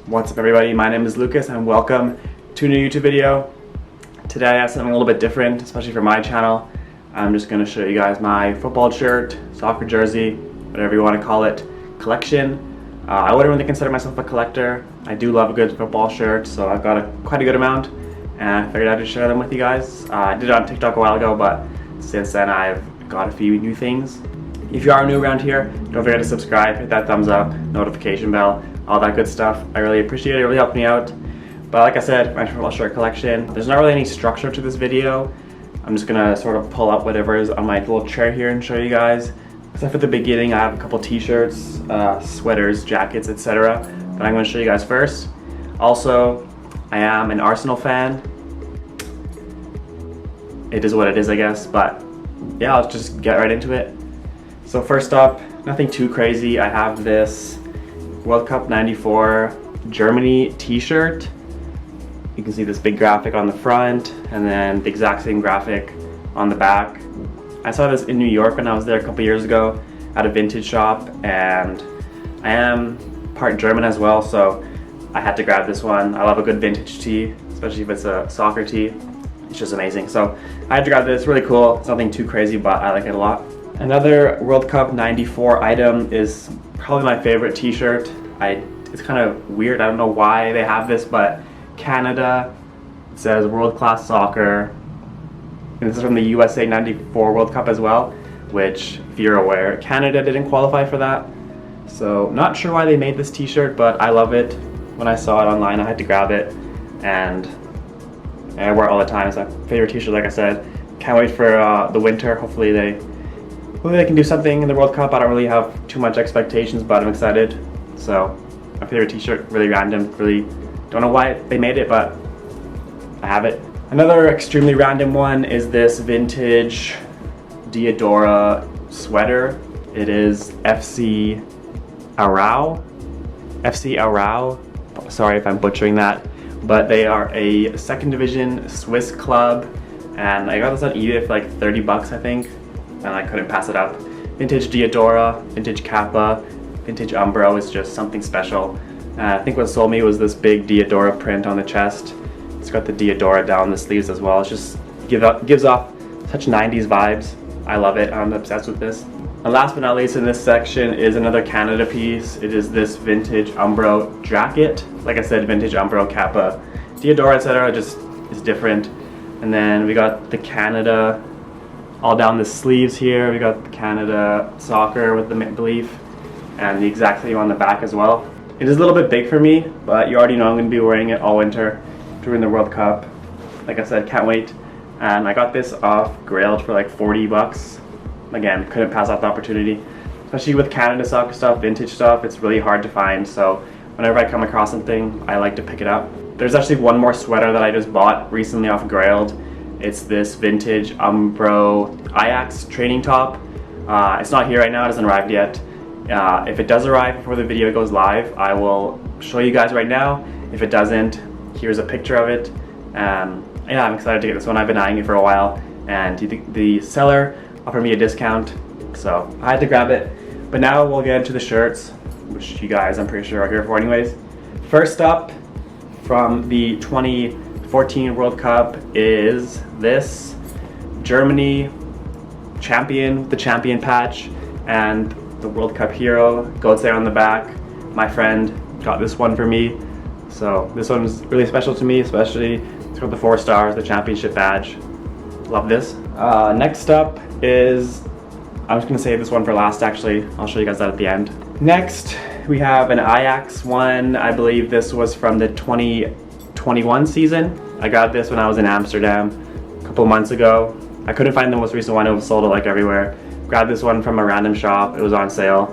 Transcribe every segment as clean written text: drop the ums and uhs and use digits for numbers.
What's up everybody, my name is Lucas and welcome to a new YouTube video. Today I have something a little bit different, especially for my channel. I'm just going to show you guys my football shirt, soccer jersey, whatever you want to call it, collection. I wouldn't really consider myself a collector. I do love a good football shirt, so I've got quite a good amount and I figured I'd just share them with you guys. I did it on TikTok a while ago, but since then I've got a few new things. If you are new around here, don't forget to subscribe, hit that thumbs up, notification bell, all that good stuff. I really appreciate it, it really helped me out. But like I said, my football shirt collection, there's not really any structure to this video. I'm just gonna sort of pull up whatever is on my little chair here and show you guys. Except for the beginning, I have a couple t-shirts, sweaters, jackets, etc. But I'm gonna show you guys first. Also, I am an Arsenal fan. It is what it is, I guess, but yeah, let's just get right into it. So first up, nothing too crazy. I have this World Cup 94 Germany t-shirt. You can see this big graphic on the front and then the exact same graphic on the back. I saw this in New York when I was there a couple years ago at a vintage shop, and I am part German as well, so I had to grab this one. I love a good vintage tee, especially if it's a soccer tee. It's just amazing. So I had to grab this, really cool. It's nothing too crazy, but I like it a lot. Another World Cup 94 item is probably my favorite t-shirt. It's kind of weird, I don't know why they have this, but Canada, it says World Class Soccer. And this is from the USA 94 World Cup as well, which, if you're aware, Canada didn't qualify for that. So not sure why they made this t-shirt, but I love it. When I saw it online, I had to grab it, and I wear it all the time. It's my favorite t-shirt, like I said. Can't wait for the winter. Hopefully they can do something in the World Cup. I don't really have too much expectations, but I'm excited. So my favorite t-shirt, really random, really don't know why they made it, but I have it. Another extremely random one is this vintage Diadora sweater. It is FC Aarau. FC Aarau. Sorry if I'm butchering that, but they are a second division Swiss club, and I got this on eBay for like 30 bucks, I think, and I couldn't pass it up. Vintage Diadora, vintage Kappa, vintage Umbro is just something special. I think what sold me was this big Diadora print on the chest. It's got the Diadora down the sleeves as well. It's just gives off such 90s vibes. I love it. I'm obsessed with this. And last but not least in this section is another Canada piece. It is this vintage Umbro jacket. Like I said, vintage Umbro, Kappa, Diadora, etc. just is different. And then we got the Canada all down the sleeves here. We got the Canada soccer with the maple leaf and the exact same on the back as well. It is a little bit big for me, but you already know I'm going to be wearing it all winter during the World Cup. Like I said, can't wait. And I got this off Grailed for like 40 bucks. Again, couldn't pass off the opportunity. Especially with Canada soccer stuff, vintage stuff, it's really hard to find. So whenever I come across something, I like to pick it up. There's actually one more sweater that I just bought recently off Grailed. It's this vintage Umbro Ajax training top. It's not here right now, it hasn't arrived yet. If it does arrive before the video goes live, I will show you guys right now. If it doesn't, here's a picture of it. Yeah, I'm excited to get this one. I've been eyeing it for a while, and the seller offered me a discount, so I had to grab it. But now we'll get into the shirts, which you guys I'm pretty sure are here for anyways. First up, from the 2014 World Cup is this Germany champion with the champion patch and the World Cup hero, Götze on the back. My friend got this one for me, so this one's really special to me, especially it's got the 4 stars, the championship badge. Love this. Next up is, I'm just gonna save this one for last actually. I'll show you guys that at the end. Next, we have an Ajax one. I believe this was from the 2021 season. I got this when I was in Amsterdam a couple months ago. I couldn't find the most recent one, it was sold like everywhere. Grabbed this one from a random shop, it was on sale.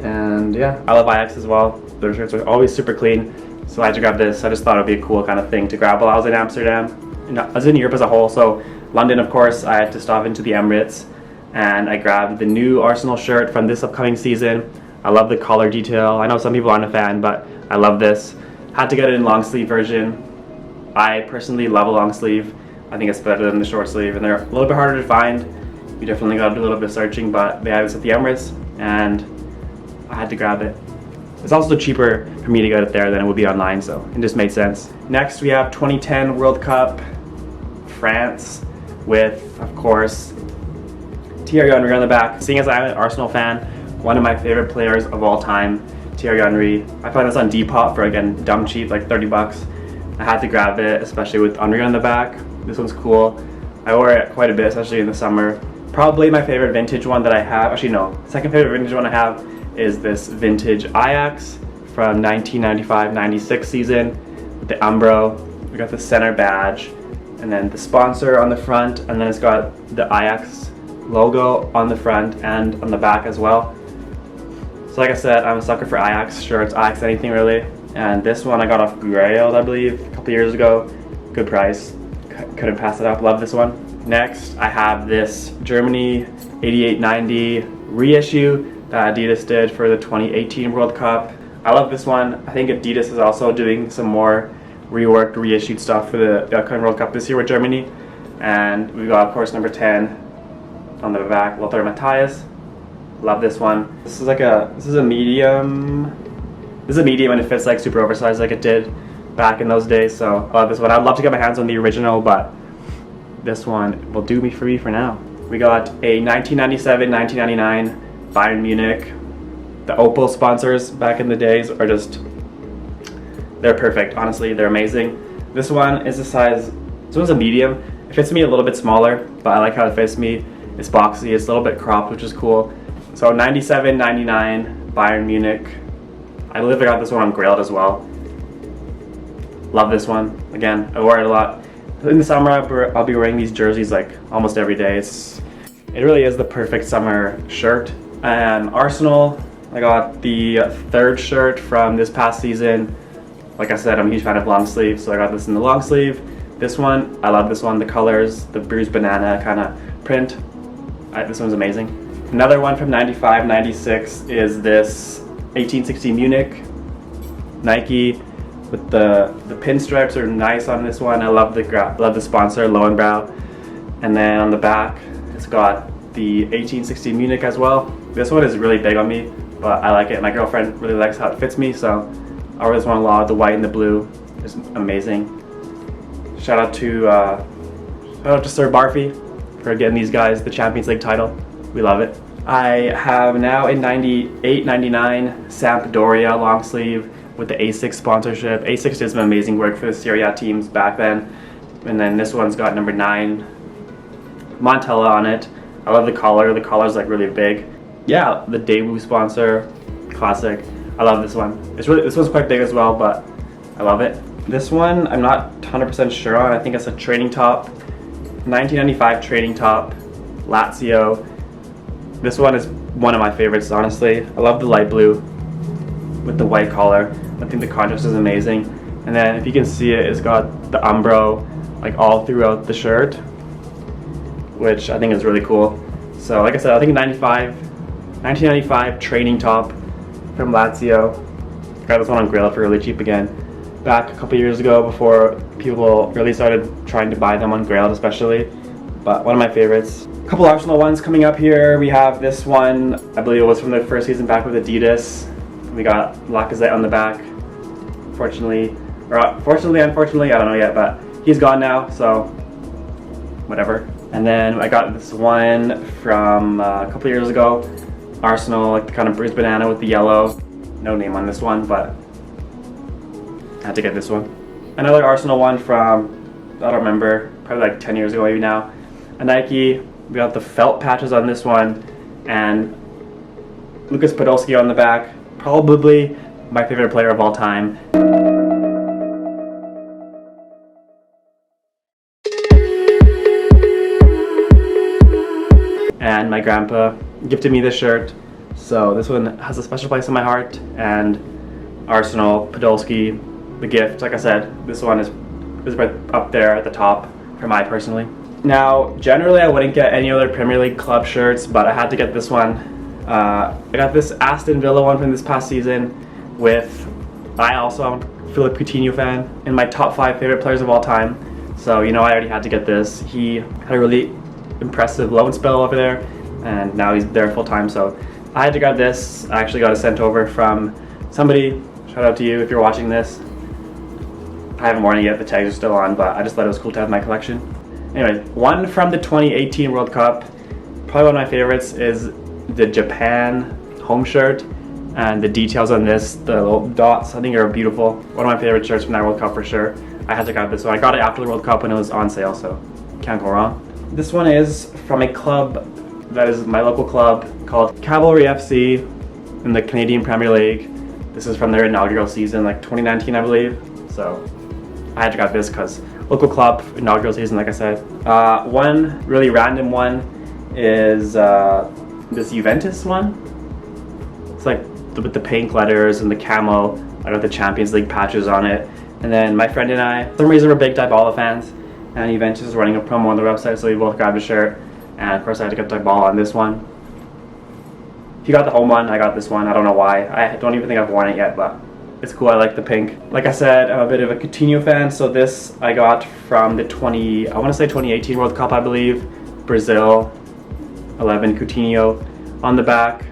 And yeah, I love Ajax as well. Their shirts are always super clean, so I had to grab this. I just thought it would be a cool kind of thing to grab while I was in Amsterdam. I was in Europe as a whole, so London of course, I had to stop into the Emirates, and I grabbed the new Arsenal shirt from this upcoming season. I love the collar detail. I know some people aren't a fan, but I love this. Had to get it in long sleeve version. I personally love a long sleeve. I think it's better than the short sleeve, and they're a little bit harder to find. You definitely got to do a little bit of searching, but they had this at the Emirates, and I had to grab it. it's also cheaper for me to get it there than it would be online, so it just made sense. Next we have 2010 World Cup, France, with, of course, Thierry Henry on the back. Seeing as I'm an Arsenal fan, one of my favorite players of all time, Thierry Henry. I found this on Depop for, again, dumb cheap, like 30 bucks. I had to grab it, especially with Henry on the back. This one's cool. I wore it quite a bit, especially in the summer. Probably my favorite vintage one that I have, actually no, second favorite vintage one I have is this vintage Ajax from 1995-96 season with the Umbro. We got the center badge and then the sponsor on the front, and then it's got the Ajax logo on the front and on the back as well. So like I said, I'm a sucker for Ajax shirts, Ajax anything really. And this one I got off Grailed, I believe, a couple years ago. Good price, couldn't pass it up, love this one. Next, I have this Germany 88-90 reissue that Adidas did for the 2018 World Cup. I love this one. I think Adidas is also doing some more reworked, reissued stuff for the upcoming World Cup this year with Germany. And we got, of course, number 10 on the back, Lothar Matthäus. Love this one. This is a medium. This is a medium and it fits like super oversized like it did back in those days. So I love this one. I'd love to get my hands on the original, but this one will do me for now. We got a 1997-1999 Bayern Munich. The Opel sponsors back in the days are just, they're perfect. Honestly, they're amazing. This one is a size, this one's a medium. It fits me a little bit smaller, but I like how it fits me. It's boxy, it's a little bit cropped, which is cool. So 97-99 Bayern Munich. I believe I got this one on Grailed as well. Love this one. Again, I wore it a lot. In the summer, I'll be wearing these jerseys like almost every day. It really is the perfect summer shirt. And Arsenal, I got the third shirt from this past season. Like I said, I'm a huge fan of long sleeves, so I got this in the long sleeve. This one, I love this one. The colors, the bruised banana kind of print. This one's amazing. Another one from 95-96 is this 1860 Munich Nike with the pinstripes are nice on this one. I love the sponsor, Lowenbrau. And then on the back, it's got the 1860 Munich as well. This one is really big on me, but I like it. My girlfriend really likes how it fits me, so I wear this one a lot. The white and the blue is amazing. Shout out to Sir Barfi for getting these guys the Champions League title. We love it. I have now a 98-99 Sampdoria long sleeve with the ASICS sponsorship. ASICS did some amazing work for the Serie A teams back then. And then this one's got number 9 Montella on it. I love the collar. The collar's like really big. Yeah, the Daewoo sponsor, classic. I love this one. This one's quite big as well, but I love it. This one I'm not 100% sure on. I think it's a training top. 1995 training top, Lazio. This one is one of my favorites, honestly. I love the light blue with the white collar. I think the contrast is amazing. And then if you can see it, it's got the Umbro like all throughout the shirt, which I think is really cool. So like I said, I think 1995 training top from Lazio. Got this one on Grailed for really cheap again. Back a couple years ago before people really started trying to buy them on Grailed especially. But one of my favorites. A couple Arsenal ones coming up here. We have this one, I believe it was from the first season back with Adidas. We got Lacazette on the back. Unfortunately, I don't know yet, but he's gone now, so whatever. And then I got this one from a couple years ago. Arsenal, like the kind of bruised banana with the yellow. No name on this one, but I had to get this one. Another Arsenal one from, I don't remember, probably like 10 years ago maybe now. A Nike, we got the felt patches on this one, and Lucas Podolski on the back. Probably my favorite player of all time. And my grandpa gifted me this shirt, so this one has a special place in my heart. And Arsenal, Podolski, the gift, like I said, this one is right up there at the top for me personally. Now, generally I wouldn't get any other Premier League club shirts, but I had to get this one. I got this Aston Villa one from this past season with, I also am a Philippe Coutinho fan, and my top 5 favorite players of all time. So, you know, I already had to get this. He had a really impressive loan spell over there, and now he's there full time, so I had to grab this. I actually got it sent over from somebody, shout out to you if you're watching this. I haven't worn it yet, the tags are still on, but I just thought it was cool to have in my collection. Anyway, one from the 2018 World Cup. Probably one of my favorites is the Japan home shirt, and the details on this, the little dots, I think are beautiful. One of my favorite shirts from that World Cup for sure. I had to grab this one. I got it after the World Cup when it was on sale, so can't go wrong. This one is from a club that is my local club called Cavalry FC in the Canadian Premier League. This is from their inaugural season, like 2019, I believe. So I had to grab this because local club, inaugural season, like I said. One really random one is this Juventus one. It's like with the pink letters and the camo. I got the Champions League patches on it. And then my friend and I, for some reason, we're big Dybala fans. And Juventus is running a promo on the website, so we both grabbed a shirt. And of course I had to get Dybala on this one. If you got the home one, I got this one. I don't know why. I don't even think I've worn it yet, but it's cool. I like the pink. Like I said, I'm a bit of a Coutinho fan, so this I got from the 2018 World Cup, I believe. Brazil, 11 Coutinho on the back.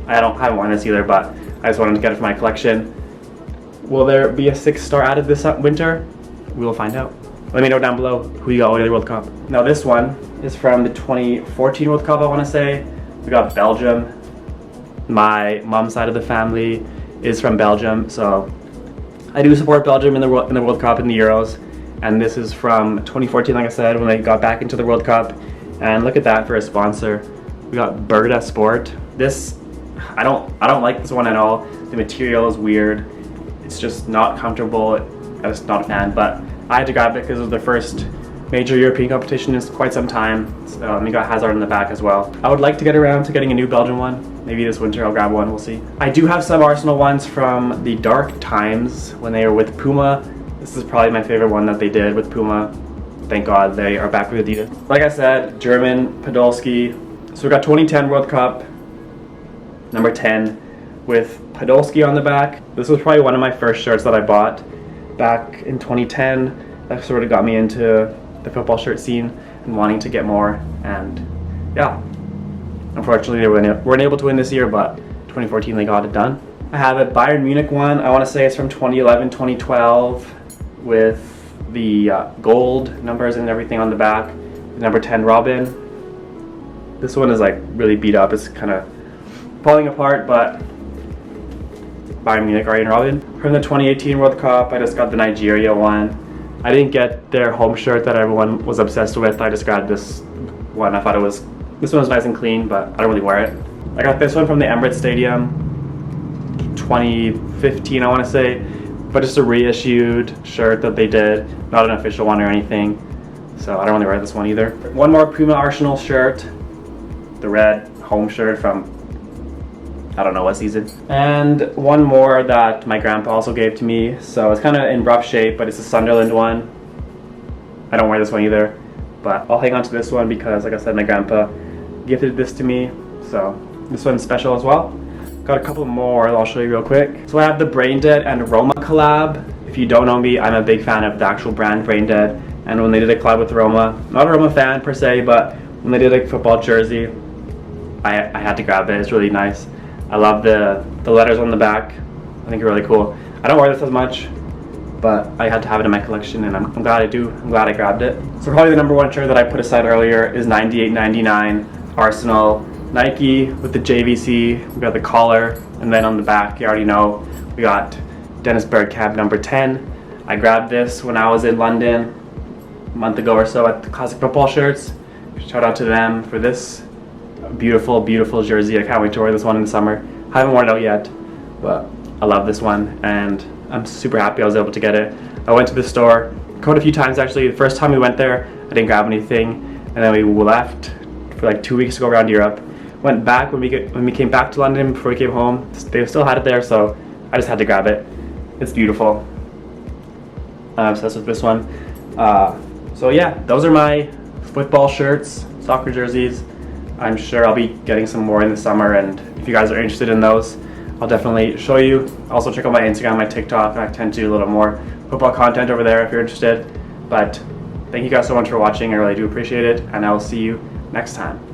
I haven't worn this either, but I just wanted to get it for my collection. Will there be a 6-star added this winter? We will find out. Let me know down below who you got winning the World Cup. Now this one is from the 2014 World Cup, I want to say. We got Belgium. My mom's side of the family is from Belgium, so I do support Belgium in the World Cup, in the Euros. And this is from 2014, like I said, when they got back into the World Cup. And look at that for a sponsor. We got Bergda Sport. This, I don't like this one at all. The material is weird. It's just not comfortable. I'm just not a fan, but I had to grab it because it was the first major European competition in quite some time. So we got Hazard in the back as well. I would like to get around to getting a new Belgian one. Maybe this winter I'll grab one, we'll see. I do have some Arsenal ones from the dark times when they were with Puma. This is probably my favorite one that they did with Puma. Thank God they are back with Adidas. Like I said, German, Podolski. So we got 2010 World Cup, number 10, with Podolski on the back. This was probably one of my first shirts that I bought back in 2010. That sort of got me into the football shirt scene and wanting to get more. And yeah, unfortunately they weren't able to win this year, but 2014 they got it done. I have a Bayern Munich one. I want to say it's from 2011, 2012 with the gold numbers and everything on the back. Number 10 Robin. This one is like really beat up. It's kind of falling apart, but Bayern Munich, Arjen Robben. From the 2018 World Cup, I just got the Nigeria one. I didn't get their home shirt that everyone was obsessed with. I just got this one. I thought this one was nice and clean, but I don't really wear it. I got this one from the Emirates Stadium, 2015 I want to say, but just a reissued shirt that they did, not an official one or anything. So I don't really wear this one either. One more Puma Arsenal shirt, the red home shirt from I don't know what season. And one more that my grandpa also gave to me. So it's kind of in rough shape, but it's a Sunderland one. I don't wear this one either, but I'll hang on to this one because, like I said, my grandpa gifted this to me. So this one's special as well. Got a couple more that I'll show you real quick. So I have the Brain Dead and Roma collab. If you don't know me, I'm a big fan of the actual brand Brain Dead. And when they did a collab with Roma, not a Roma fan per se, but when they did a football jersey, I had to grab it. It's really nice. I love the letters on the back. I think they're really cool. I don't wear this as much, but I had to have it in my collection, and I'm glad I do. I'm glad I grabbed it. So probably the number one shirt that I put aside earlier is 98-99 Arsenal Nike with the JVC. We got the collar, and then on the back, you already know, we got Dennis Bergkamp number 10. I grabbed this when I was in London a month ago or so at the Classic Football Shirts. Shout out to them for this beautiful, beautiful jersey. I can't wait to wear this one in the summer. I haven't worn it out yet, but I love this one, and I'm super happy I was able to get it. I went to the store quite a few times actually. The first time we went there, I didn't grab anything, and then we left for like 2 weeks to go around Europe. Went back when we came back to London before we came home. They still had it there, so I just had to grab it. It's beautiful. I'm obsessed with this one. So yeah, those are my football shirts, soccer jerseys. I'm sure I'll be getting some more in the summer, and if you guys are interested in those, I'll definitely show you. Also check out my Instagram, my TikTok. I tend to do a little more football content over there if you're interested. But thank you guys so much for watching. I really do appreciate it, and I will see you next time.